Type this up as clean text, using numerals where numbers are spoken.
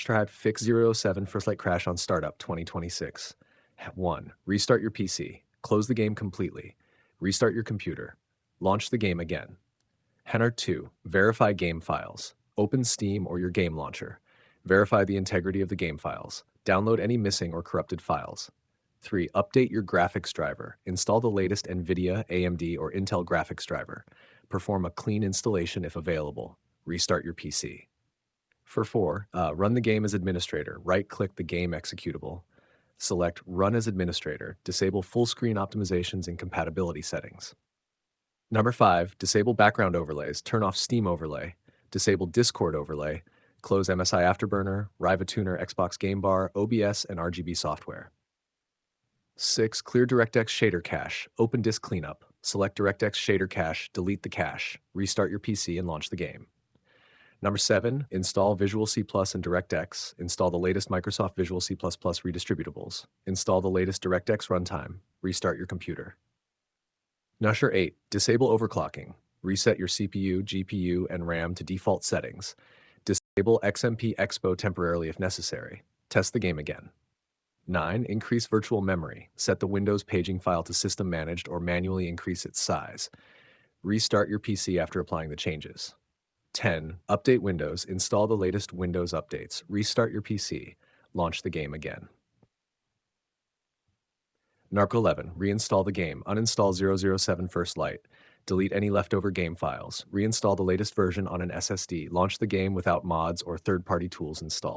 Tried fix 007 First Light Crash on startup 2026. 1. Restart your PC. Close the game completely. Restart your computer. Launch the game again. Henner 2. Verify game files. Open Steam or your game launcher. Verify the integrity of the game files. Download any missing or corrupted files. 3. Update your graphics driver. Install the latest NVIDIA, AMD, or Intel graphics driver. Perform a clean installation if available. Restart your PC. For 4, run the game as administrator. Right-click the game executable. Select Run as Administrator. Disable full screen optimizations and compatibility settings. Number 5, disable background overlays. Turn off Steam overlay. Disable Discord overlay. Close MSI Afterburner, Riva Tuner, Xbox Game Bar, OBS, and RGB software. 6, clear DirectX shader cache. Open disk cleanup. Select DirectX shader cache, delete the cache. Restart your PC and launch the game. Number 7, install Visual C+ and DirectX. Install the latest Microsoft Visual C++ redistributables. Install the latest DirectX runtime. Restart your computer. Number 8, disable overclocking. Reset your CPU, GPU, and RAM to default settings. Disable XMP Expo temporarily if necessary. Test the game again. 9, increase virtual memory. Set the Windows paging file to system managed or manually increase its size. Restart your PC after applying the changes. 10, update Windows. Install the latest Windows updates. Restart your PC. Launch the game again. Narco 11, reinstall the game. Uninstall 007 First Light. Delete any leftover game files. Reinstall the latest version on an SSD. Launch the game without mods or third-party tools installed.